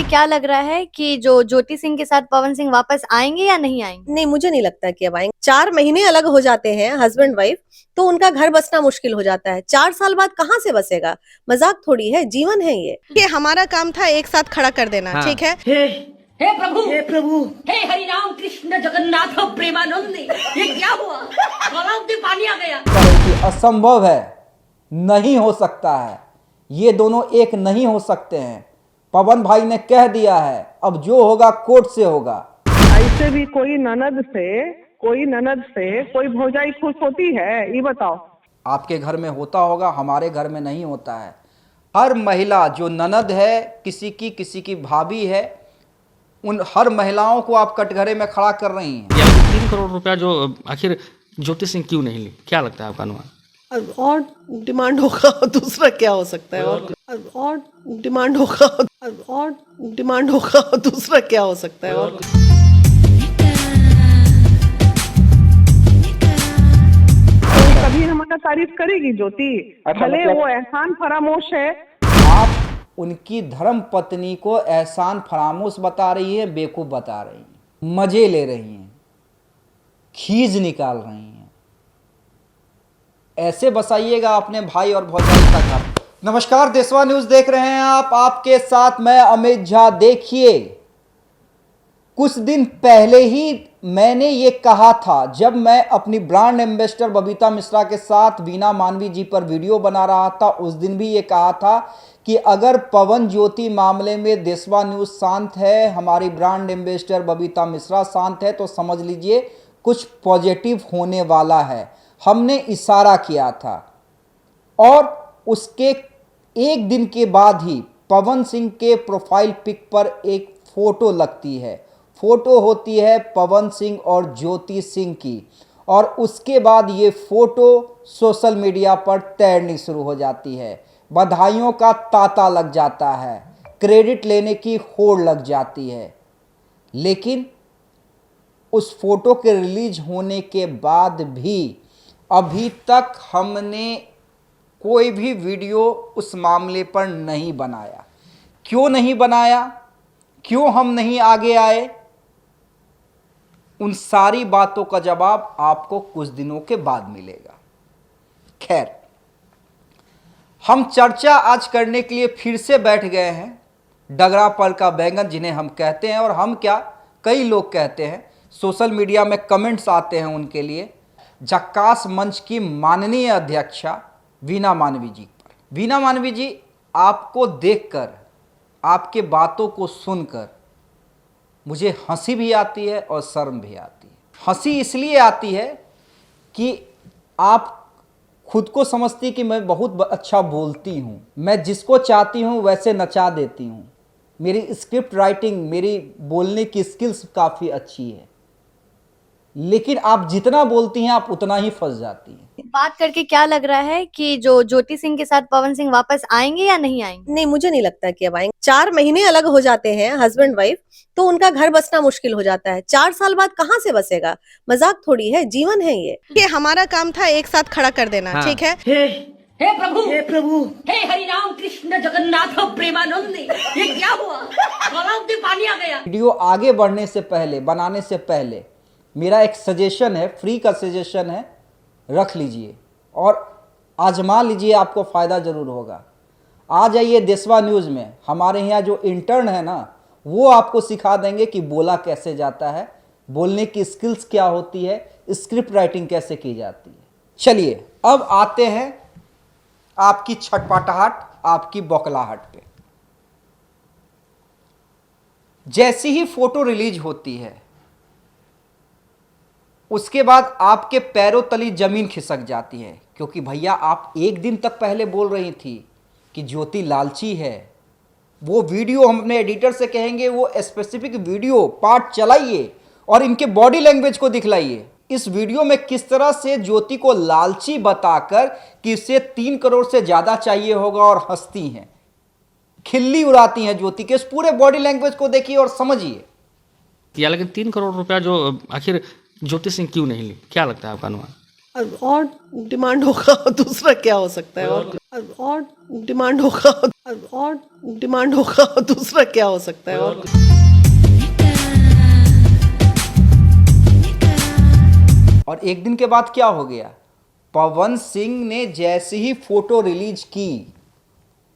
क्या लग रहा है कि जो ज्योति सिंह के साथ पवन सिंह वापस आएंगे या नहीं आएंगे? नहीं, मुझे नहीं लगता कि अब आएंगे। 4 महीने अलग हो जाते हैं हस्बैंड वाइफ, तो उनका घर बसना मुश्किल हो जाता है। 4 साल बाद कहाँ से बसेगा? मजाक थोड़ी है, जीवन है ये हमारा काम था एक साथ खड़ा कर देना। हाँ। ठीक है। हे प्रभु हे हरि राम कृष्ण जगन्नाथ प्रेमानंद, ये क्या हुआ? गलाव में पानी आ गया। कि असंभव है, नहीं हो सकता है, ये दोनों एक नहीं हो सकते हैं। पवन भाई ने कह दिया है, अब जो होगा कोर्ट से होगा। ऐसे भी कोई ननद से कोई भौजाई खुश होती है? ये बताओ। आपके घर में होता होगा, हमारे घर में नहीं होता है। हर महिला जो ननद है, किसी की भाभी है, उन हर महिलाओं को आप कटघरे में खड़ा कर रही हैं। 3 करोड़ रुपया जो आखिर ज्योति सिंह क्यों नहीं ली, क्या लगता है आपका अनुमान? और डिमांड होगा, दूसरा क्या हो सकता है? और डिमांड होगा, दूसरा क्या हो सकता है? और कभी हमारा तारीफ करेगी ज्योति? भले वो एहसान फरामोश है। आप उनकी धर्म पत्नी को एहसान फरामोश बता रही है, बेवकूफ बता रही है, मजे ले रही हैं, खीज निकाल रही हैं। ऐसे बसाइएगा अपने भाई और भौजाई का घर। नमस्कार, देशवा न्यूज देख रहे हैं आप, आपके साथ मैं अमित झा। देखिए, कुछ दिन पहले ही मैंने ये कहा था, जब मैं अपनी ब्रांड एम्बेसडर बबीता मिश्रा के साथ वीना मानवी जी पर वीडियो बना रहा था, उस दिन भी ये कहा था कि अगर पवन ज्योति मामले में देशवा न्यूज शांत है, हमारी ब्रांड एम्बेसडर बबीता मिश्रा शांत है, तो समझ लीजिए कुछ पॉजिटिव होने वाला है। हमने इशारा किया था और उसके एक दिन के बाद ही पवन सिंह के प्रोफाइल पिक पर एक फोटो लगती है। फोटो होती है पवन सिंह और ज्योति सिंह की, और उसके बाद ये फोटो सोशल मीडिया पर तैरनी शुरू हो जाती है। बधाइयों का तांता लग जाता है, क्रेडिट लेने की होड़ लग जाती है। लेकिन उस फोटो के रिलीज होने के बाद भी अभी तक हमने कोई भी वीडियो उस मामले पर नहीं बनाया। क्यों नहीं बनाया? क्यों हम नहीं आगे आए? उन सारी बातों का जवाब आपको कुछ दिनों के बाद मिलेगा। खैर, हम चर्चा आज करने के लिए फिर से बैठ गए हैं। डगरा पल का बैंगन जिन्हें हम कहते हैं, और हम क्या, कई लोग कहते हैं, सोशल मीडिया में कमेंट्स आते हैं उनके लिए, झक्कास मंच की माननीय अध्यक्षा वीना मानवी जी पर। वीना मानवी जी, आपको देखकर, आपके बातों को सुनकर मुझे हंसी भी आती है और शर्म भी आती है। हंसी इसलिए आती है कि आप खुद को समझती कि मैं बहुत अच्छा बोलती हूँ, मैं जिसको चाहती हूँ वैसे नचा देती हूँ, मेरी स्क्रिप्ट राइटिंग, मेरी बोलने की स्किल्स काफ़ी अच्छी है, लेकिन आप जितना बोलती हैं आप उतना ही फंस जाती हैं। बात करके क्या लग रहा है कि जो ज्योति सिंह के साथ पवन सिंह वापस आएंगे या नहीं आएंगे? नहीं, मुझे नहीं लगता कि अब आएंगे। 4 महीने अलग हो जाते हैं हस्बैंड वाइफ, तो उनका घर बसना मुश्किल हो जाता है। 4 साल बाद कहाँ से बसेगा? मजाक थोड़ी है, जीवन है ये हमारा काम था एक साथ खड़ा कर देना। हाँ। ठीक है। हे प्रभु हे हरि राम कृष्ण जगन्नाथ प्रेमानंद, ये क्या हुआ? गलाव में पानी आ गया। वीडियो आगे बढ़ने से पहले, बनाने से पहले, मेरा एक सजेशन है, फ्री का सजेशन है, रख लीजिए और आजमा लीजिए, आपको फ़ायदा ज़रूर होगा। आ जाइए देशवा न्यूज़ में, हमारे यहाँ जो इंटर्न है ना, वो आपको सिखा देंगे कि बोला कैसे जाता है, बोलने की स्किल्स क्या होती है, स्क्रिप्ट राइटिंग कैसे की जाती है। चलिए अब आते हैं आपकी छटपटाहट, आपकी बौखलाहट पे। जैसी ही फोटो रिलीज होती है, उसके बाद आपके पैरों तली जमीन खिसक जाती है, क्योंकि भैया आप एक दिन तक पहले बोल रही थी कि ज्योति लालची है। वो वीडियो हम अपने एडिटर से कहेंगे, वो स्पेसिफिक वीडियो पार्ट चलाइए और इनके बॉडी लैंग्वेज को दिखलाइए। इस वीडियो में किस तरह से ज्योति को लालची बताकर कि इसे 3 करोड़ से ज़्यादा चाहिए होगा और हंसती हैं, खिल्ली उड़ाती हैं ज्योति के, इस पूरे बॉडी लैंग्वेज को देखिए और समझिए। लेकिन 3 करोड़ रुपया जो आखिर ज्योति सिंह क्यों नहीं ली, क्या लगता है आपका अनुमान? और डिमांड होगा, दूसरा क्या हो सकता है? और डिमांड होगा, और डिमांड होगा, दूसरा क्या हो सकता है? और एक दिन के बाद क्या हो गया, पवन सिंह ने जैसे ही फोटो रिलीज की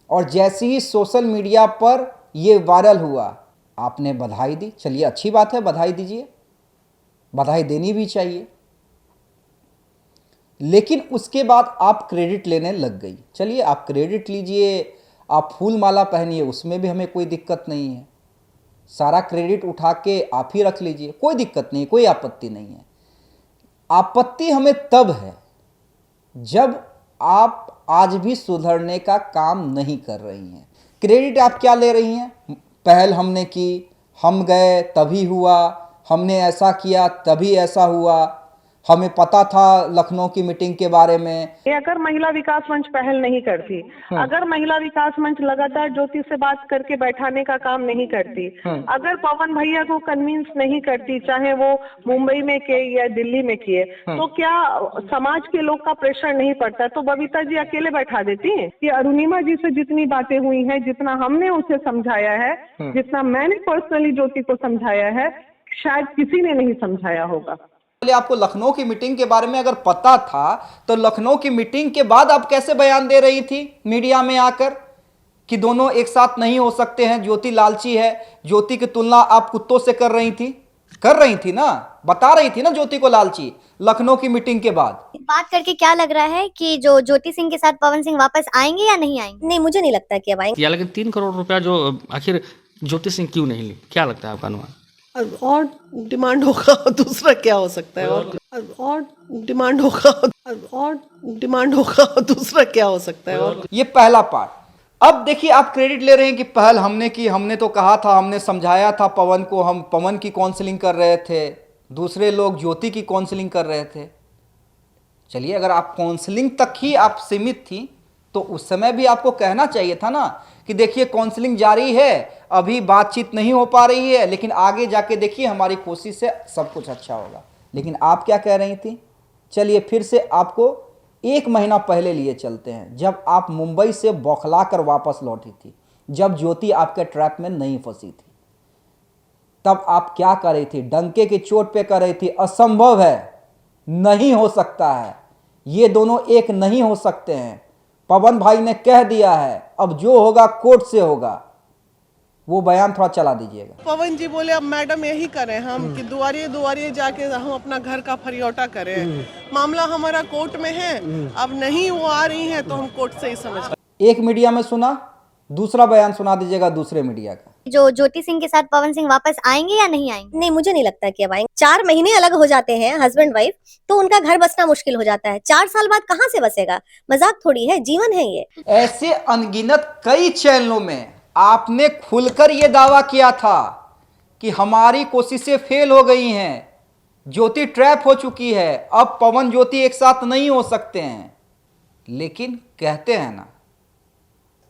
और जैसे ही सोशल मीडिया पर यह वायरल हुआ, आपने बधाई दी। चलिए अच्छी बात है, बधाई दीजिए, बधाई देनी भी चाहिए। लेकिन उसके बाद आप क्रेडिट लेने लग गई। चलिए आप क्रेडिट लीजिए, आप फूल माला पहनिए, उसमें भी हमें कोई दिक्कत नहीं है। सारा क्रेडिट उठा के आप ही रख लीजिए, कोई दिक्कत नहीं, कोई आपत्ति नहीं है। आपत्ति हमें तब है जब आप आज भी सुधरने का काम नहीं कर रही हैं। क्रेडिट आप क्या ले रही हैं? पहल हमने की, हम गए तभी हुआ, हमने ऐसा किया तभी ऐसा हुआ, हमें पता था लखनऊ की मीटिंग के बारे में। अगर महिला विकास मंच पहल नहीं करती, अगर महिला विकास मंच लगातार ज्योति से बात करके बैठाने का काम नहीं करती, अगर पवन भैया को कन्विंस नहीं करती, चाहे वो मुंबई में किए या दिल्ली में किए, तो क्या समाज के लोग का प्रेशर नहीं पड़ता? तो बबीता जी अकेले बैठा देती हैं कि अरुणिमा जी से जितनी बातें हुई हैं, जितना हमने उसे समझाया है, जितना मैंने पर्सनली ज्योति को समझाया है, शायद किसी ने नहीं समझाया होगा। आपको लखनऊ की मीटिंग के बारे में अगर पता था तो लखनऊ की मीटिंग के बाद आप कैसे बयान दे रही थी मीडिया में आकर कि दोनों एक साथ नहीं हो सकते हैं, ज्योति लालची है? ज्योति की तुलना आप कुत्तों से कर रही थी ना, बता रही थी ना ज्योति को लालची लखनऊ की मीटिंग के बाद। बात करके क्या लग रहा है कि जो ज्योति सिंह के साथ पवन सिंह वापस आएंगे या नहीं आएंगे? नहीं, मुझे नहीं लगता कि अब आएंगे। या लेकिन 3 करोड़ रुपया जो आखिर ज्योति सिंह क्यों नहीं ली, क्या लगता है आपका अनुमान? और डिमांड होगा, दूसरा क्या हो सकता है? और डिमांड होगा, और डिमांड होगा, दूसरा क्या हो सकता है? और ये पहला पार्ट। अब देखिए आप क्रेडिट ले रहे हैं कि पहल हमने की, हमने तो कहा था, हमने समझाया था पवन को, हम पवन की काउंसलिंग कर रहे थे, दूसरे लोग ज्योति की काउंसलिंग कर रहे थे। चलिए अगर आप काउंसलिंग तक ही आप सीमित थी तो उस समय भी आपको कहना चाहिए था ना कि देखिए काउंसलिंग जारी है, अभी बातचीत नहीं हो पा रही है, लेकिन आगे जाके देखिए हमारी कोशिश से सब कुछ अच्छा होगा। लेकिन आप क्या कह रही थी? चलिए फिर से आपको 1 महीना पहले लिए चलते हैं, जब आप मुंबई से बौखला कर वापस लौटी थी, जब ज्योति आपके ट्रैप में नहीं फंसी थी, तब आप क्या कर रही थी? डंके की चोट पे कर रही थी असंभव है, नहीं हो सकता है, ये दोनों एक नहीं हो सकते हैं, पवन भाई ने कह दिया है, अब जो होगा कोर्ट से होगा। वो बयान थोड़ा चला दीजिएगा। पवन जी बोले अब मैडम यही करें हम कि दुआरिये जाके हम अपना घर का फरियोटा करें, मामला हमारा कोर्ट में है, अब नहीं वो आ रही हैं तो हम कोर्ट से ही समझ। एक मीडिया में सुना, दूसरा बयान सुना दीजिएगा दूसरे मीडिया का। जो ज्योति सिंह के साथ पवन सिंह वापस आएंगे या नहीं आएंगे? नहीं, मुझे नहीं लगता कि अब आएंगे। 4 महीने अलग हो जाते हैं हस्बैंड वाइफ, तो उनका घर बसना मुश्किल हो जाता है। 4 साल बाद कहाँ से बसेगा? मजाक थोड़ी है, जीवन है ये। ऐसे अनगिनत कई चैनलों में आपने खुलकर यह दावा किया था कि हमारी कोशिशें फेल हो गई हैं, ज्योति ट्रैप हो चुकी है, अब पवन ज्योति एक साथ नहीं हो सकते हैं। लेकिन कहते हैं ना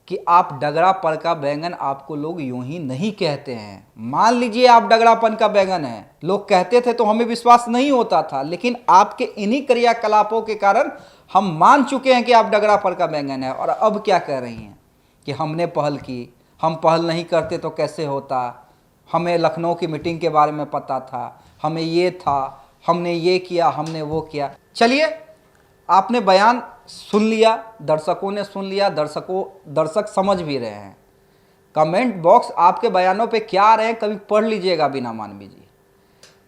कि आप डगरापन का बैंगन, आपको लोग यूं ही नहीं कहते हैं। मान लीजिए आप डगरापन का बैंगन है, लोग कहते थे तो हमें विश्वास नहीं होता था, लेकिन आपके इन्हीं क्रियाकलापों के कारण हम मान चुके हैं कि आप डगरापन का बैंगन है। और अब क्या कह रही हैं कि हमने पहल की, हम पहल नहीं करते तो कैसे होता, हमें लखनऊ की मीटिंग के बारे में पता था, हमें ये था, हमने ये किया, हमने वो किया। चलिए आपने बयान सुन लिया, दर्शकों ने सुन लिया, दर्शक समझ भी रहे हैं। कमेंट बॉक्स आपके बयानों पे क्या आ रहे हैं कभी पढ़ लीजिएगा बिना मानवी जी।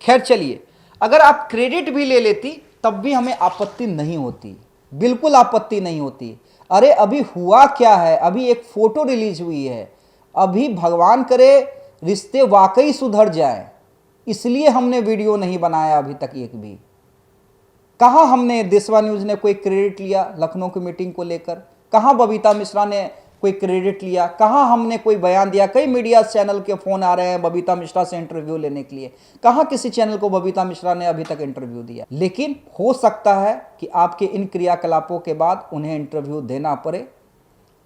खैर चलिए, अगर आप क्रेडिट भी ले लेती तब भी हमें आपत्ति नहीं होती, बिल्कुल आपत्ति नहीं होती। अरे अभी हुआ क्या है, अभी एक फोटो रिलीज हुई है, अभी भगवान करे रिश्ते वाकई सुधर जाए, इसलिए हमने वीडियो नहीं बनाया अभी तक एक भी। कहाँ हमने देशवा न्यूज़ ने कोई क्रेडिट लिया लखनऊ की मीटिंग को लेकर? कहाँ बबीता मिश्रा ने कोई क्रेडिट लिया? कहाँ हमने कोई बयान दिया? कई मीडिया चैनल के फ़ोन आ रहे हैं बबीता मिश्रा से इंटरव्यू लेने के लिए, कहाँ किसी चैनल को बबीता मिश्रा ने अभी तक इंटरव्यू दिया? लेकिन हो सकता है कि आपके इन क्रियाकलापों के बाद उन्हें इंटरव्यू देना पड़े,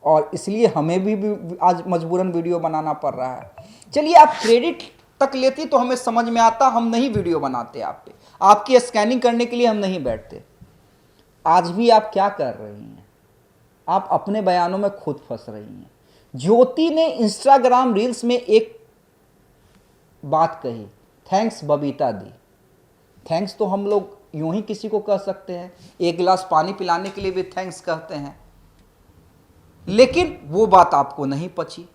और इसलिए हमें भी आज मजबूरन वीडियो बनाना पड़ रहा है। चलिए आप क्रेडिट तक लेती तो हमें समझ में आता, हम नहीं वीडियो बनाते आप पे, आपकी स्कैनिंग करने के लिए हम नहीं बैठते। आज भी आप क्या कर रही हैं? आप अपने बयानों में खुद फंस रही हैं। ज्योति ने इंस्टाग्राम रील्स में एक बात कही, थैंक्स बबीता दी। थैंक्स तो हम लोग यूं ही किसी को कह सकते हैं, एक गिलास पानी पिलाने के लिए भी थैंक्स कहते हैं, लेकिन वो बात आपको नहीं पची,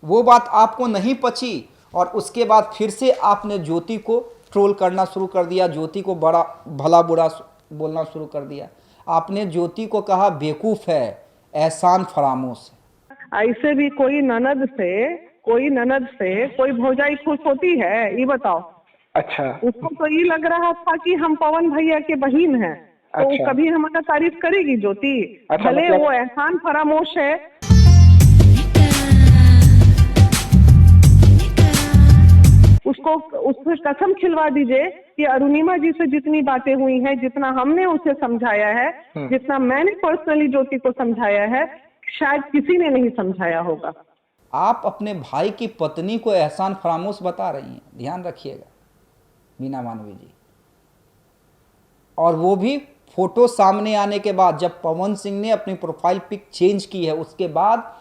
वो बात आपको नहीं पची। और उसके बाद फिर से आपने ज्योति को ट्रोल करना शुरू कर दिया, ज्योति को बड़ा भला बुरा बोलना शुरू कर दिया। आपने ज्योति को कहा बेवकूफ़ है, एहसान फरामोश है। ऐसे भी कोई ननद से कोई भौजाई खुश होती है, ये बताओ। अच्छा, उसको तो ये लग रहा था कि हम पवन भैया के बहन हैं, तो वो अच्छा। कभी हमारा तारीफ करेगी ज्योति? अच्छा, भले मतलब- वो एहसान फरामोश है। उसको कसम खिलवा दीजिए कि अरुणिमा जी से जितनी बातें हुई हैं, जितना हमने उसे समझाया है, जितना मैंने पर्सनली ज्योति को समझाया है, शायद किसी ने नहीं समझाया होगा। आप अपने भाई की पत्नी को एहसान फरामोश बता रही हैं, ध्यान रखिएगा मीना मानवी जी। और वो भी फोटो सामने आने के बाद, जब पवन सिंह ने अपनी प्रोफाइल पिक चेंज की है उसके बाद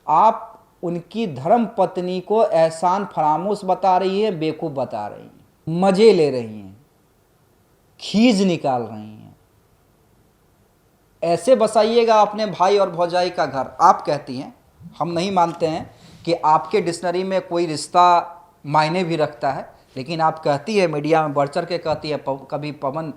आप उनकी धर्म पत्नी को एहसान फरामोश बता रही है, बेवकूफ़ बता रही हैं, मजे ले रही हैं, खीज निकाल रही हैं। ऐसे बसाइएगा अपने भाई और भौजाई का घर। आप कहती हैं, हम नहीं मानते हैं कि आपके डिक्शनरी में कोई रिश्ता मायने भी रखता है, लेकिन आप कहती है, मीडिया में बढ़ चढ़ के कहती है, कभी पवन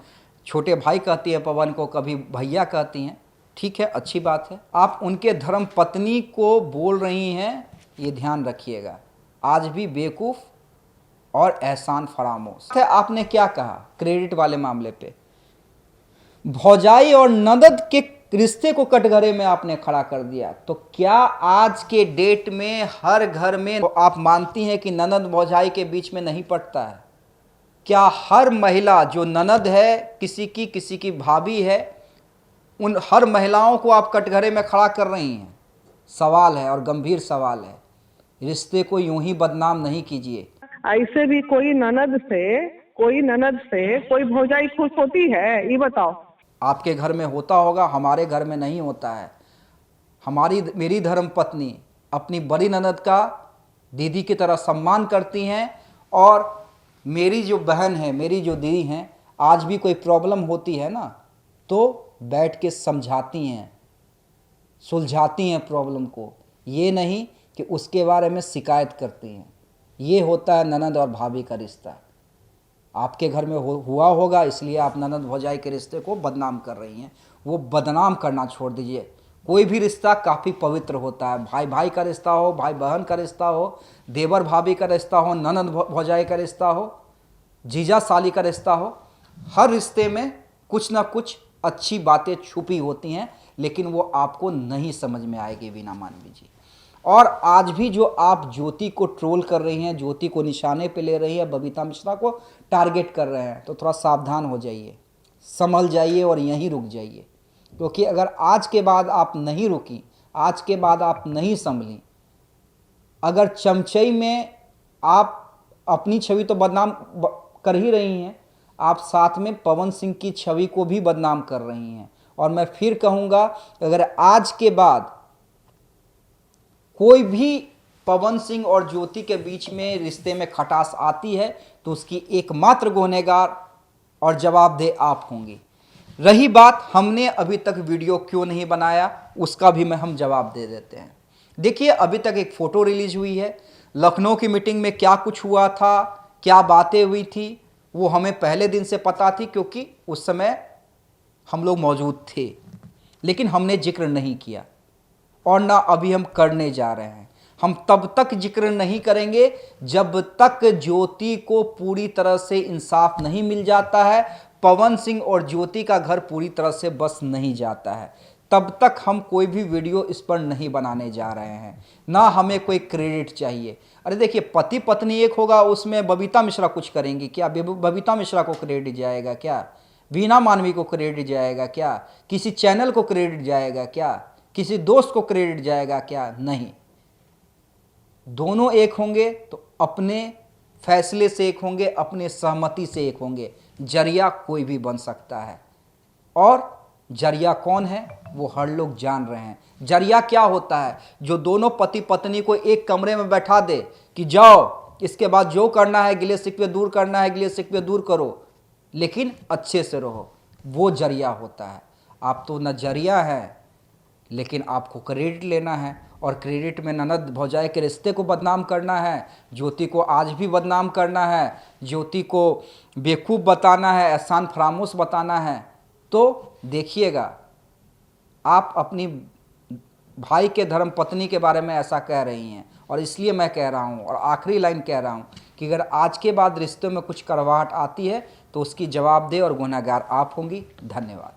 छोटे भाई कहती है पवन को, कभी भैया कहती हैं। ठीक है, अच्छी बात है। आप उनके धर्म पत्नी को बोल रही हैं, ये ध्यान रखिएगा, आज भी बेवकूफ़ और एहसान फरामोश है। आपने क्या कहा क्रेडिट वाले मामले पे, भौजाई और ननद के रिश्ते को कटघरे में आपने खड़ा कर दिया। तो क्या आज के डेट में हर घर में तो आप मानती हैं कि ननद भौजाई के बीच में नहीं पड़ता है? क्या हर महिला जो ननद है, किसी की भाभी है, उन हर महिलाओं को आप कटघरे में खड़ा कर रही हैं? सवाल है और गंभीर सवाल है। रिश्ते को यूं ही बदनाम नहीं कीजिए। ऐसे भी कोई ननद से कोई भौजाई खुश होती है, ये बताओ। आपके घर में होता होगा, हमारे घर में नहीं होता है। मेरी धर्म पत्नी अपनी बड़ी ननद का दीदी की तरह सम्मान करती हैं, और मेरी जो बहन है, मेरी जो दीदी हैं, आज भी कोई प्रॉब्लम होती है ना तो बैठ के समझाती हैं, सुलझाती हैं प्रॉब्लम को, ये नहीं कि उसके बारे में शिकायत करती हैं। ये होता है ननद और भाभी का रिश्ता। आपके घर में हुआ होगा, इसलिए आप ननद भौजाई के रिश्ते को बदनाम कर रही हैं। वो बदनाम करना छोड़ दीजिए। कोई भी रिश्ता काफ़ी पवित्र होता है। भाई भाई का रिश्ता हो, भाई बहन का रिश्ता हो, देवर भाभी का रिश्ता हो, ननद भौजाई का रिश्ता हो, जीजा साली का रिश्ता हो, हर रिश्ते में कुछ ना कुछ अच्छी बातें छुपी होती हैं, लेकिन वो आपको नहीं समझ में आएगी वीना मानवी जी। और आज भी जो आप ज्योति को ट्रोल कर रही हैं, ज्योति को निशाने पे ले रही है, बबीता मिश्रा को टारगेट कर रहे हैं, तो थोड़ा सावधान हो जाइए, संभल जाइए और यहीं रुक जाइए। क्योंकि अगर आज के बाद आप नहीं रुकी, आज के बाद आप नहीं संभली, अगर चमचई में आप अपनी छवि तो बदनाम कर ही रही हैं, आप साथ में पवन सिंह की छवि को भी बदनाम कर रही हैं। और मैं फिर कहूँगा, अगर आज के बाद कोई भी पवन सिंह और ज्योति के बीच में रिश्ते में खटास आती है तो उसकी एकमात्र गुनहगार और जवाबदेह आप होंगी। रही बात हमने अभी तक वीडियो क्यों नहीं बनाया, उसका भी हम जवाब दे देते हैं। देखिए, अभी तक एक फ़ोटो रिलीज हुई है। लखनऊ की मीटिंग में क्या कुछ हुआ था, क्या बातें हुई थी, वो हमें पहले दिन से पता थी, क्योंकि उस समय हम लोग मौजूद थे, लेकिन हमने जिक्र नहीं किया और ना अभी हम करने जा रहे हैं। हम तब तक जिक्र नहीं करेंगे जब तक ज्योति को पूरी तरह से इंसाफ नहीं मिल जाता है, पवन सिंह और ज्योति का घर पूरी तरह से बस नहीं जाता है, तब तक हम कोई भी वीडियो इस पर नहीं बनाने जा रहे हैं। ना हमें कोई क्रेडिट चाहिए। अरे देखिए, पति पत्नी एक होगा, उसमें बबीता मिश्रा कुछ करेंगी क्या? बबीता मिश्रा को क्रेडिट जाएगा क्या? वीना मानवी को क्रेडिट जाएगा क्या? किसी चैनल को क्रेडिट जाएगा क्या? किसी दोस्त को क्रेडिट जाएगा क्या? नहीं। दोनों एक होंगे तो अपने फैसले से एक होंगे, अपने सहमति से एक होंगे। जरिया कोई भी बन सकता है और जरिया कौन है वो हर लोग जान रहे हैं। जरिया क्या होता है? जो दोनों पति पत्नी को एक कमरे में बैठा दे कि जाओ, इसके बाद जो करना है, गिले शिकवे दूर करना है, गिले शिकवे दूर करो, लेकिन अच्छे से रहो, वो जरिया होता है। आप तो नजरिया है, लेकिन आपको क्रेडिट लेना है, और क्रेडिट में ननद भौजाई के रिश्ते को बदनाम करना है, ज्योति को आज भी बदनाम करना है, ज्योति को बेवकूफ़ बताना है, एहसान फरामोश बताना है। तो देखिएगा, आप अपनी भाई के धर्म पत्नी के बारे में ऐसा कह रही हैं, और इसलिए मैं कह रहा हूँ और आखिरी लाइन कह रहा हूँ कि अगर आज के बाद रिश्तों में कुछ करवाहट आती है तो उसकी जवाबदेह और गुनहगार आप होंगी। धन्यवाद।